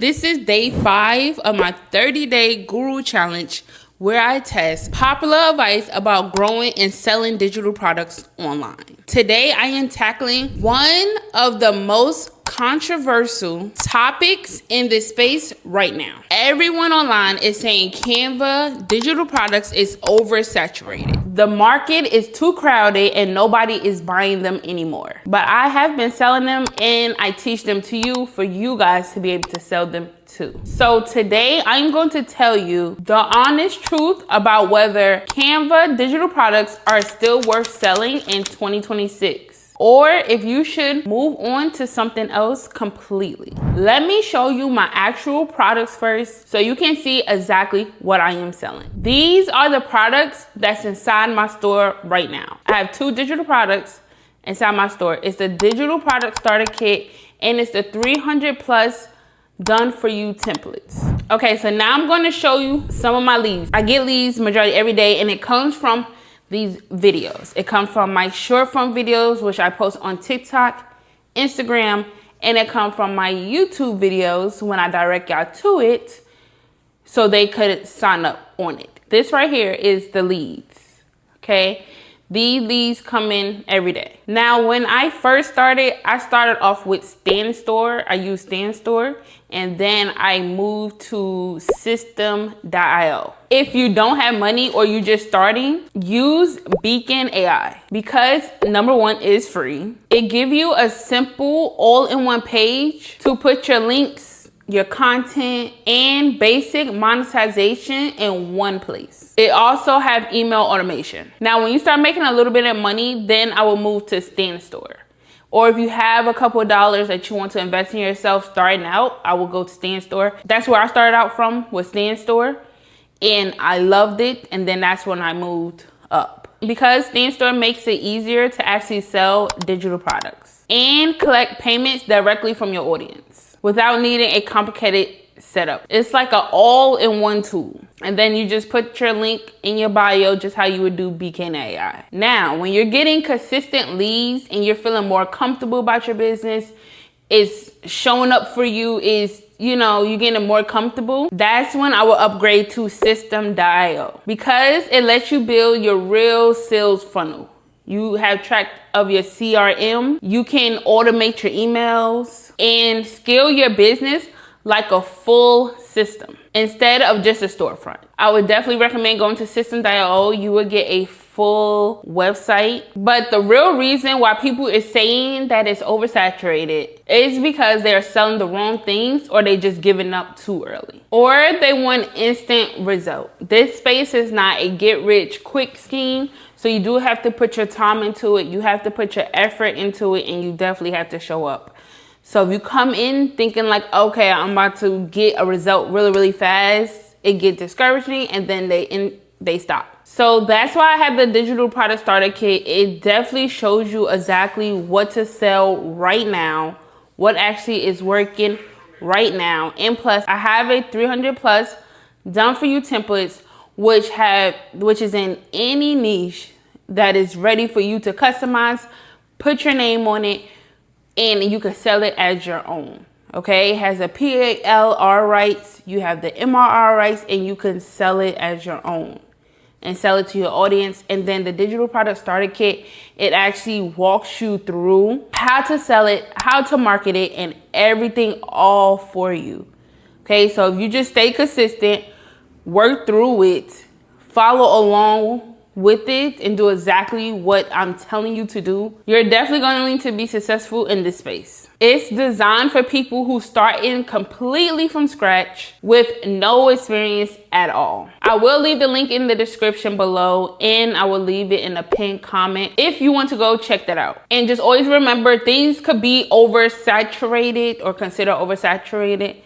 This is day 5 of my 30-day guru challenge where I test popular advice about growing and selling digital products online. Today, I am tackling one of the most controversial topics in this space right now. Everyone online is saying Canva digital products is oversaturated. The market is too crowded and nobody is buying them anymore. But I have been selling them and I teach them to you for you guys to be able to sell them too. So today I'm going to tell you the honest truth about whether Canva digital products are still worth selling in 2026. Or if you should move on to something else completely. Let me show you my actual products first so you can see exactly what I am selling. These are the products that's inside my store right now. I have 2 digital products inside my store. It's the digital product starter kit and it's the 300 plus done for you templates. Okay, so now I'm going to show you some of my leads. I get leads majority every day and it comes from these videos. It comes from my short form videos, which I post on TikTok, Instagram, and it comes from my YouTube videos when I direct y'all to it so they could sign up on it. This right here is the leads, okay? These leads come in every day. Now, when I first started, I started off with Stand Store. I used Stand Store, and then I moved to System.io. If you don't have money or you're just starting, use Beacon AI because number 1 is free. It gives you a simple all-in-one page to put your links, your content, and basic monetization in one place. It also have email automation. Now, when you start making a little bit of money, then I will move to Stand Store. Or if you have a couple of dollars that you want to invest in yourself starting out, I will go to Stand Store. That's where I started out from, with Stand Store. And I loved it. And then that's when I moved up. Because Stand Store makes it easier to actually sell digital products and collect payments directly from your audience without needing a complicated setup. It's like an all-in-one tool. And then you just put your link in your bio, just how you would do Beacon AI. Now, when you're getting consistent leads and you're feeling more comfortable about your business, it's showing up for you, is, you know, you're getting more comfortable, that's when I will upgrade to System.io because it lets you build your real sales funnel. You have track of your CRM. You can automate your emails and scale your business like a full system instead of just a storefront. I would definitely recommend going to System.io. You would get a full website. But the real reason why people is saying that it's oversaturated is because they're selling the wrong things or they just giving up too early. Or they want instant result. This space is not a get rich quick scheme. So you do have to put your time into it. You have to put your effort into it and you definitely have to show up. So if you come in thinking like, okay, I'm about to get a result really, really fast, it gets discouraging and then they stop. So that's why I have the digital product starter kit. It definitely shows you exactly what to sell right now, what actually is working right now. And plus I have a 300 plus done for you templates, which is in any niche that is ready for you to customize, put your name on it, and you can sell it as your own. Okay, it has a PALR rights, you have the MRR rights, and you can sell it as your own and sell it to your audience. And then the digital product starter kit, it actually walks you through how to sell it, how to market it, and everything all for you. Okay, so if you just stay consistent, work through it, follow along with it, and do exactly what I'm telling you to do, you're definitely going to be successful in this space. It's designed for people who start in completely from scratch with no experience at all. I will leave the link in the description below and I will leave it in a pinned comment if you want to go check that out. And just always remember, things could be oversaturated or considered oversaturated,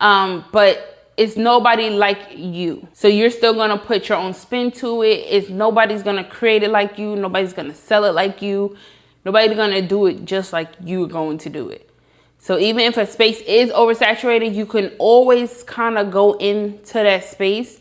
but it's nobody like you. So you're still gonna put your own spin to it. Nobody's gonna create it like you. Nobody's gonna sell it like you. Nobody's gonna do it just like you're going to do it. So even if a space is oversaturated, you can always kind of go into that space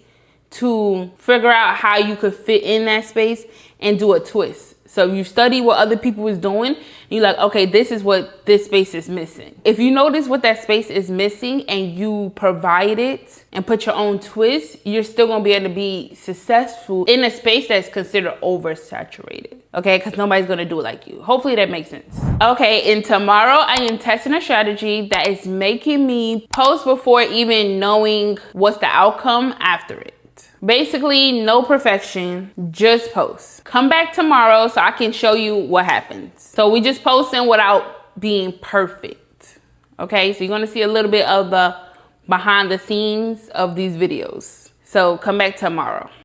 to figure out how you could fit in that space and do a twist. So you study what other people is doing, and you're like, okay, this is what this space is missing. If you notice what that space is missing and you provide it and put your own twist, you're still gonna be able to be successful in a space that's considered oversaturated, okay? Because nobody's gonna do it like you. Hopefully that makes sense. Okay, and tomorrow I am testing a strategy that is making me post before even knowing what's the outcome after it. Basically, no perfection, just post. Come back tomorrow so I can show you what happens. So we just posting without being perfect. Okay, so you're gonna see a little bit of the behind the scenes of these videos. So come back tomorrow.